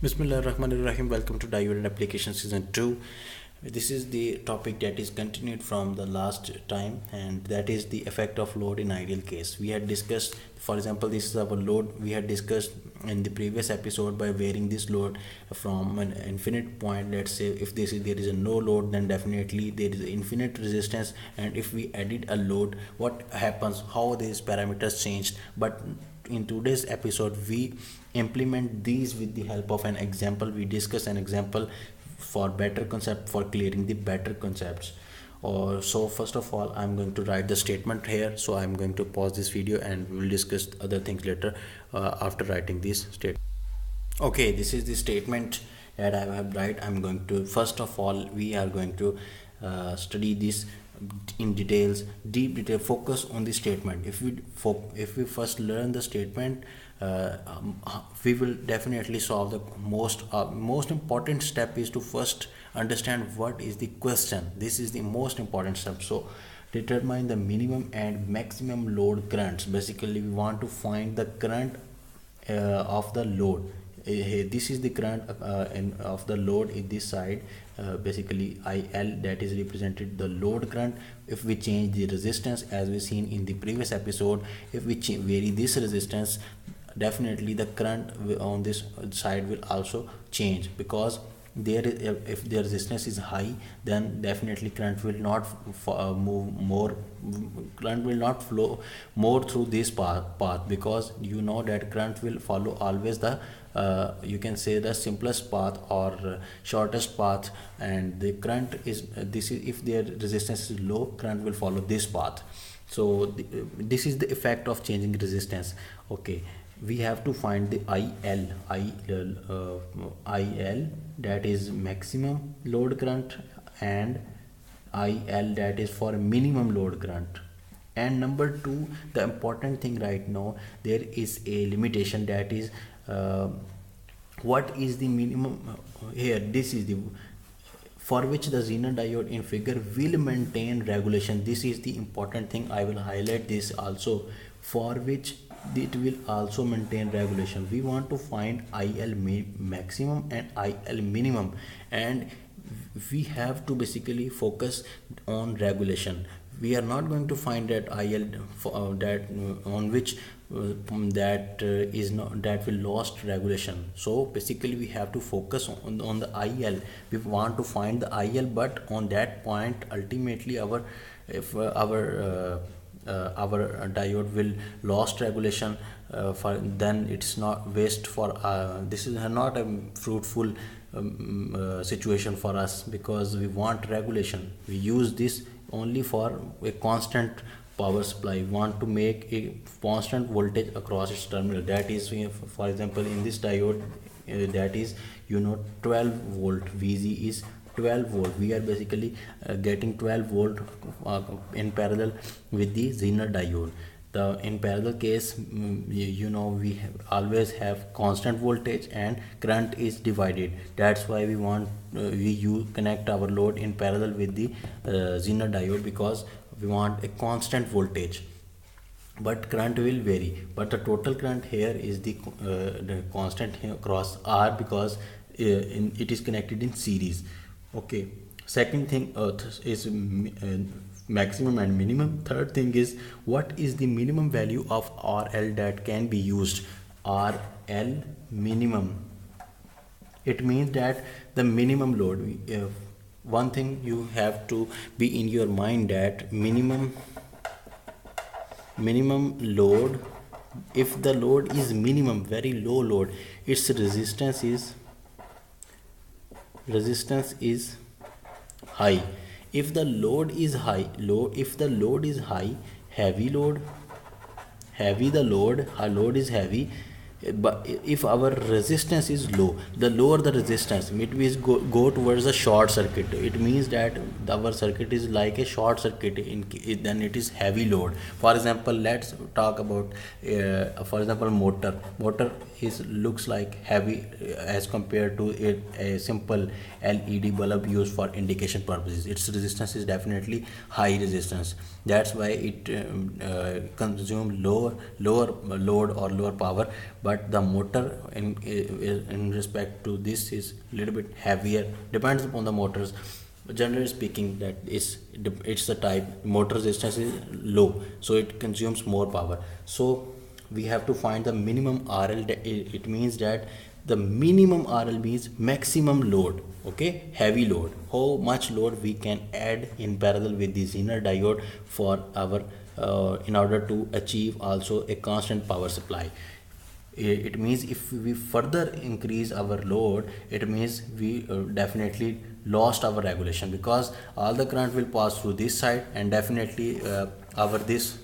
Bismillahirrahmanirrahim. Welcome to Diode Application Season 2. This is the topic that is continued from the last time, and that is the effect of load in ideal case. We had discussed, for example, this is our load. We had discussed in the previous episode by varying this load from an infinite point. Let's say if there is a no load, then definitely there is infinite resistance, and if we added a load, what happens, how these parameters changed. But in today's episode we implement these with the help of an example. We discuss an example for better concept, for clearing the better concepts. Or so first of all, I'm going to write the statement here, so I'm going to pause this video and we'll discuss other things later after writing this statement. Okay, this is the statement that I have write. I'm going to, first of all, we are going to study this in details, deep detail, focus on the statement. If we first learn the statement, we will definitely solve the most important step is to first understand what is the question. This is the most important step. So determine the minimum and maximum load currents. Basically we want to find the current of the load. This is the current of the load in this side. Basically IL, that is represented the load current. If we change the resistance, as we seen in the previous episode, if we vary this resistance, definitely the current on this side will also change, because there is, if the resistance is high, then definitely current will not move more, current will not flow more through this path, because you know that current will follow always the you can say the simplest path or shortest path. And the current is this is, if their resistance is low, current will follow this path. So this is the effect of changing resistance. Okay, we have to find the IL, that is maximum load current, and IL, that is for minimum load current. And number two, the important thing right now, there is a limitation, that is what is the minimum here. This is the for which the Zener diode in figure will maintain regulation. This is the important thing. I will highlight this also, for which it will also maintain regulation. We want to find IL maximum and IL minimum, and we have to basically focus on regulation. We are not going to find that IL that on which is not, that will lost regulation. So basically we have to focus on the IL. We want to find the IL, but on that point ultimately our diode will lost regulation, for then it's not waste for this is not a fruitful situation for us, because we want regulation. We use this only for a constant power supply. We want to make a constant voltage across its terminal. That is, for example, in this diode, that is 12 volt. VG is 12 volt. We are basically getting 12 volt in parallel with the Zener diode. The in parallel case, we always have constant voltage and current is divided. That's why we want we connect our load in parallel with the Zener diode, because we want a constant voltage, but current will vary. But the total current here is the constant here across R, because it is connected in series. Okay, second thing is maximum and minimum. Third thing is, what is the minimum value of RL that can be used. RL minimum, it means that the minimum load. One thing you have to be in your mind, that minimum load, if the load is minimum, very low load, its resistance is high. If the load is high, heavy load, our load is heavy, but if our resistance is low, the lower the resistance, it means go towards the short circuit. It means that our circuit is like a short circuit, then it is heavy load. For example, let's talk about for example, motor is looks like heavy as compared to a simple LED bulb used for indication purposes. Its resistance is definitely high resistance. That's why it consumes lower load or lower power. But but the motor in respect to this is a little bit heavier, depends upon the motors. Generally speaking, that is, it's the type motor resistance is low, so it consumes more power. So we have to find the minimum RL. It means that the minimum RL means maximum load, okay, heavy load, how much load we can add in parallel with the Zener diode for our in order to achieve also a constant power supply. It means if we further increase our load, it means we definitely lost our regulation, because all the current will pass through this side, and definitely our this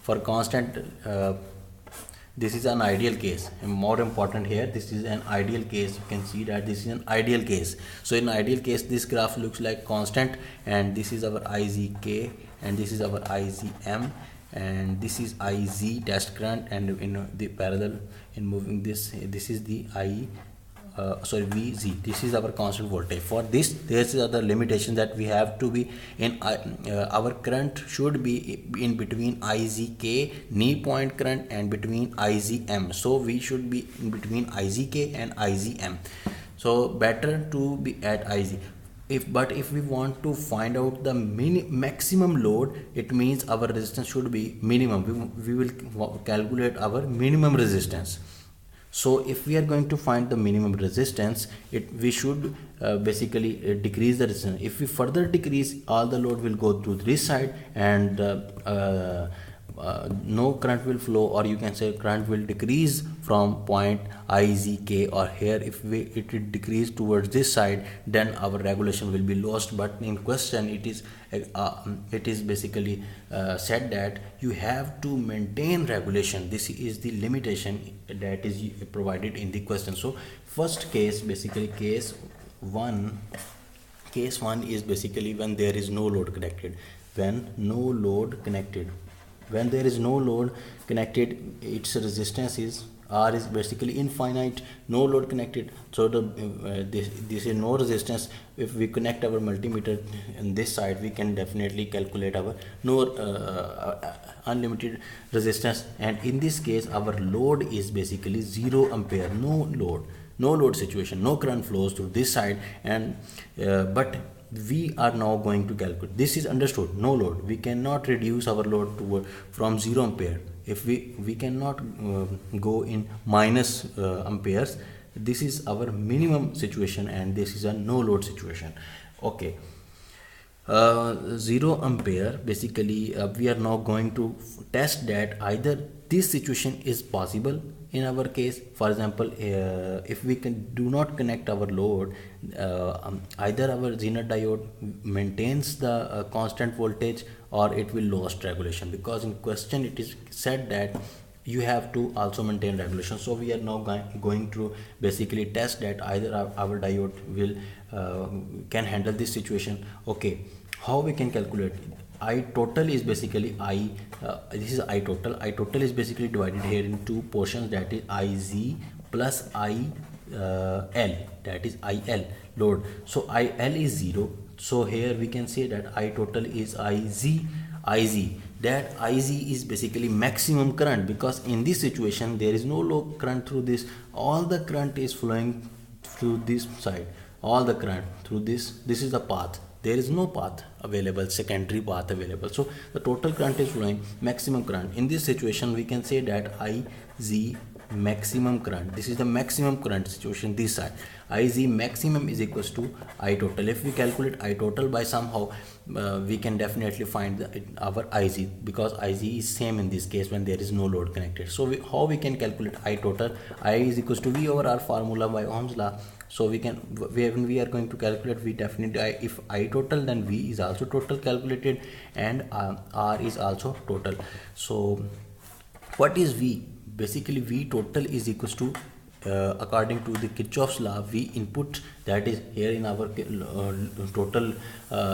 for constant this is an ideal case, and more important here, this is an ideal case. You can see that this is an ideal case. So in ideal case, this graph looks like constant, and this is our IZK, and this is our IZM, and this is IZ test current, and in the parallel in moving this is the VZ. This is our constant voltage. For this, there is the limitation that we have to be in our current should be in between IZK knee point current and between IZM. So we should be in between IZK and IZM. So better to be at IZ. But if we want to find out the maximum load, it means our resistance should be minimum. We will calculate our minimum resistance. So if we are going to find the minimum resistance, we should basically decrease the resistance. If we further decrease, all the load will go to this side, and no current will flow, or you can say current will decrease from point IZK, or here if it will decrease towards this side, then our regulation will be lost. But in question, it is basically said that you have to maintain regulation. This is the limitation that is provided in the question. So first case, basically case one is basically when there is no load connected. When there is no load connected, its resistance is R is basically infinite, no load connected. So this is no resistance. If we connect our multimeter on this side, we can definitely calculate our unlimited resistance. And in this case, our load is basically 0 ampere, no load situation, no current flows through this side. And but we are now going to calculate, this is understood, no load, we cannot reduce our load from 0 ampere. If we cannot go in minus amperes, this is our minimum situation, and this is a no load situation. Okay, 0 ampere, basically we are now going to test that either this situation is possible in our case. For example, if we do not connect our load, either our Zener diode maintains the constant voltage, or it will lost regulation, because in question it is said that you have to also maintain regulation. So we are now going to basically test that either our diode will can handle this situation. Okay, how we can calculate? I total is basically this is I total is basically divided here in two portions, that is IZ plus IL, that is IL load. So IL is 0, so here we can say that I total is IZ. That IZ is basically maximum current, because in this situation there is no low current through this, all the current is flowing through this side, all the current through this is the path. There is no path available, secondary path available. So the total current is flowing, maximum current. In this situation, we can say that IZ maximum current. This is the maximum current situation this side. IZ maximum is equals to I total. If we calculate I total by somehow, we can definitely find our IZ, because IZ is same in this case when there is no load connected. So how we can calculate I total? I is equals to V over R formula by Ohm's law. So when we are going to calculate, we definitely, if I total, then V is also total calculated, and R is also total. So what is V? Basically V total is equals to according to the Kirchhoff's law, V input, that is here in our total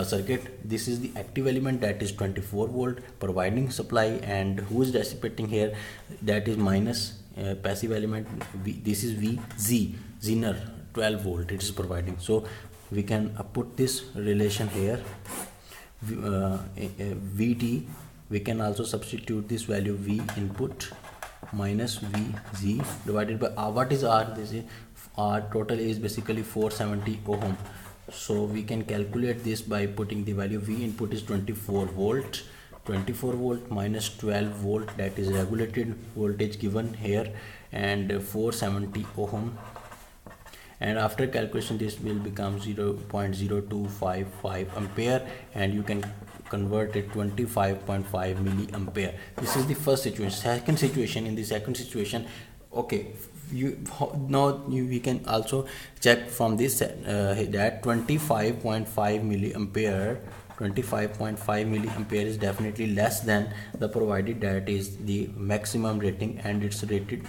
circuit. This is the active element, that is 24 volt providing supply, and who is dissipating here, that is minus passive element. This is VZ, Zener 12 volt it is providing. So we can put this relation here, VT. We can also substitute this value V input minus VZ divided by R. What is R? This is R total is basically 470 ohm. So we can calculate this by putting the value. V input is 24 volt. 24 volt minus 12 volt, that is regulated voltage given here, and 470 ohm, and after calculation this will become 0.0255 ampere, and you can convert it 25.5 milliampere. This is the first situation. Second situation, in the second situation, okay, we can also check from this that 25.5 milliampere is definitely less than the provided, that is the maximum rating, and it's rated,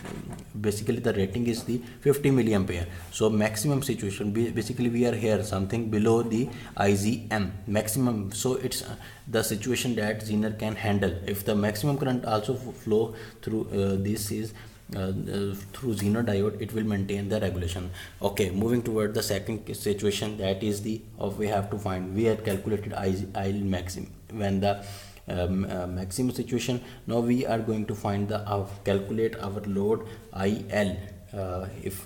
basically the rating is the 50 milliampere. So maximum situation, basically we are here something below the IZM maximum. So it's the situation that Zener can handle. If the maximum current also flow through this is through Zener diode, it will maintain the regulation. Okay, moving toward the second situation, that is the we have to find, we had calculated IL maximum when the maximum situation. Now we are going to find the calculate our load IL. If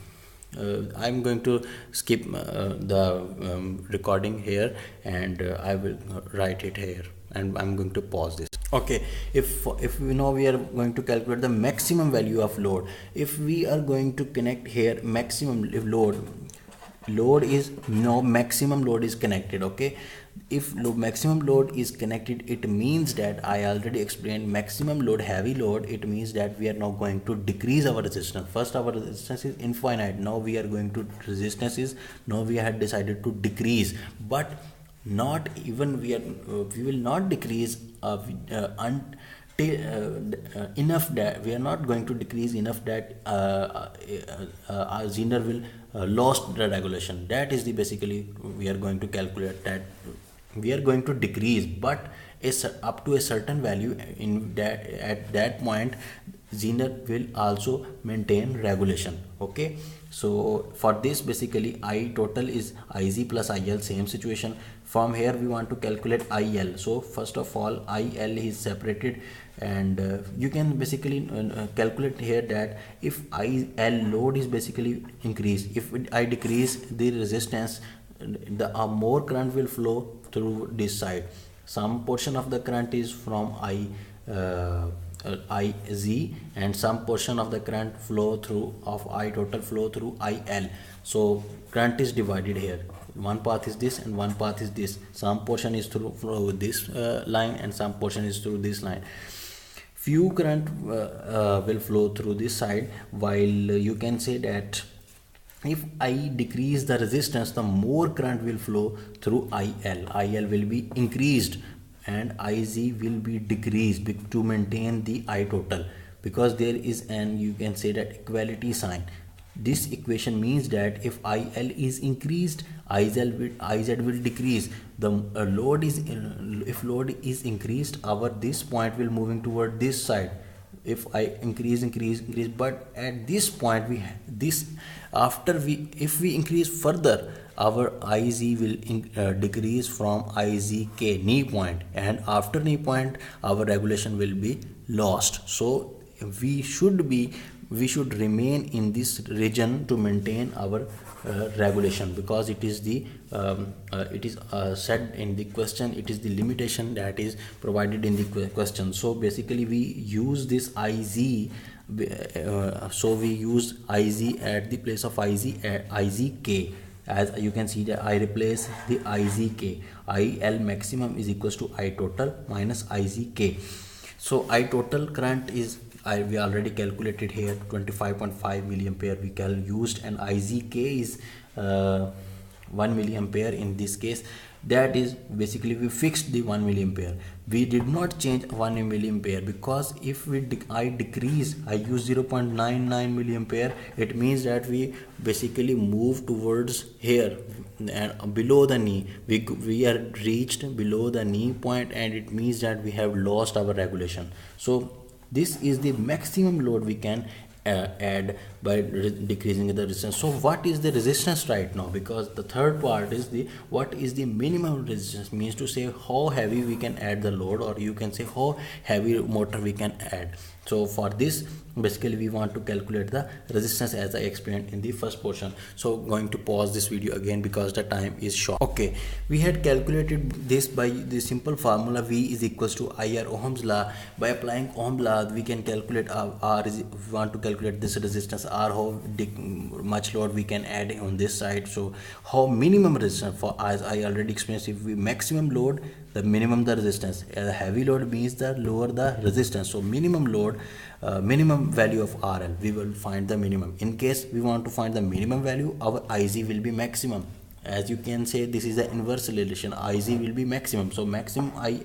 I'm going to skip the recording here, and I will write it here, and I'm going to pause this. Okay, if we know we are going to calculate the maximum value of load, if we are going to connect here maximum, if load is maximum load is connected. Okay, if maximum load is connected, it means that I already explained maximum load, heavy load, it means that we are now going to decrease our resistance. First our resistance is infinite, now we are going to resistance is, now we had decided to decrease, but not even we will not decrease enough that we are not going to decrease enough that Zener will lost the regulation. That is the basically we are going to calculate, that we are going to decrease, but up to a certain value. In that, at that point, Zener will also maintain regulation. Okay, so for this basically I total is IZ plus IL, same situation. From here we want to calculate IL. So first of all IL is separated, and you can basically calculate here that if IL load is basically increased, if I decrease the resistance, the more current will flow through this side. Some portion of the current is from IZ, and some portion of the current flow through of I total flow through IL. So current is divided here. One path is this and one path is this. Some portion is through this line, and some portion is through this line. Few current will flow through this side, while you can say that if I decrease the resistance, the more current will flow through IL. IL will be increased and IZ will be decreased to maintain the I total, because there is an, you can say that, equality sign. This equation means that if IL is increased, IZ will decrease. The load is if load is increased, our this point will moving toward this side. If I increase, but at this point if we increase further, our IZ will decrease from IZK knee point, and after knee point our regulation will be lost. So we should remain in this region to maintain our regulation, because it is the said in the question, it is the limitation that is provided in the question. So basically we use this IZ, so we use IZ at the place of IZK. As you can see that I replace the IZK. IL maximum is equals to I total minus IZK. So I total current is, we already calculated here, 25.5 milliampere we used, and IZK is 1 milliampere in this case. That is basically we fixed the 1 milliampere. We did not change 1 milliampere, because if I decrease, I use 0.99 milliampere, it means that we basically move towards here and below the knee. We are reached below the knee point, and it means that we have lost our regulation. So this is the maximum load we can add by decreasing the resistance. So what is the resistance right now? Because the third part is what is the minimum resistance, means to say how heavy we can add the load, or you can say how heavy motor we can add. So for this, basically we want to calculate the resistance as I explained in the first portion. So going to pause this video again because the time is short. Okay, we had calculated this by the simple formula V is equals to IR Ohm's law. By applying Ohm law, we can calculate R is, we want to calculate this resistance R, how much load we can add on this side. So how minimum resistance, for as I already explained, if we maximum load, the minimum the resistance. A heavy load means the lower the resistance. So minimum load, minimum value of RL, we will find the minimum. In case we want to find the minimum value, our IZ will be maximum. As you can say, this is the inverse relation. IZ will be maximum. So maximum IL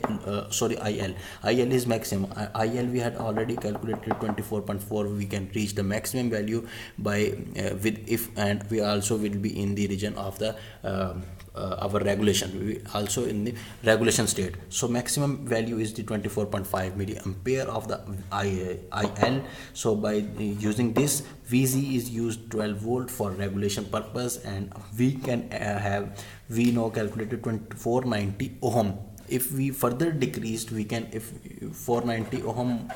is maximum. IL we had already calculated 24.4. We can reach the maximum value by with if, and we also will be in the region of the our regulation. We also in the regulation state. So maximum value is the 24.5 milliampere of the IL. So by using this, VZ is used 12 volt for regulation purpose, and we can we now calculated 490 ohm. If we further decreased, we can, if 490 ohm,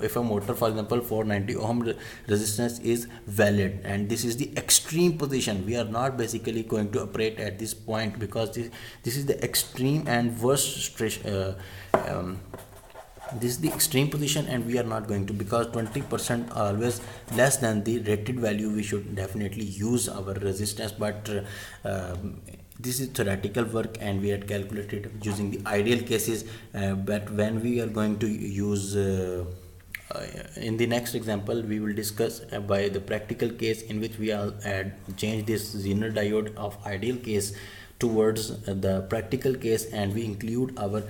if a motor, for example, 490 ohm resistance is valid, and this is the extreme position, we are not basically going to operate at this point, because this is the extreme and worst stress, this is the extreme position, and we are not going to, because 20% always less than the rated value, we should definitely use our resistance. But this is theoretical work, and we had calculated using the ideal cases, but when we are going to use in the next example, we will discuss by the practical case, in which we are change this Zener diode of ideal case towards the practical case, and we include our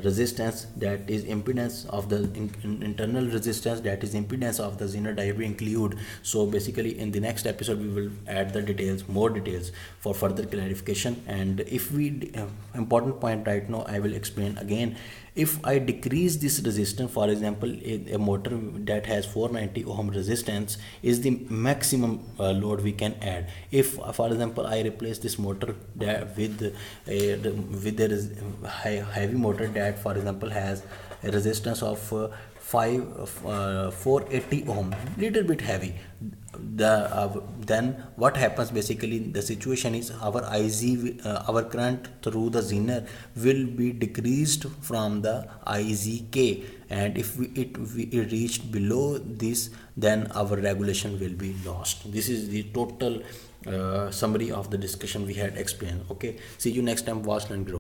resistance, that is impedance of the internal resistance, that is impedance of the Zener diode, we include. So basically in the next episode we will add the details, more details for further clarification. And if we important point right now, I will explain again. If I decrease this resistance, for example, a motor that has 490 ohm resistance is the maximum load we can add. If for example I replace this motor that with a heavy motor that, for example, has a resistance of 480 ohm, little bit heavy, then what happens, basically the situation is our IZ, our current through the Zener will be decreased from the IZK, and if it reached below this, then our regulation will be lost. This is the total summary of the discussion we had explained. Okay, see you next time. Watch and grow.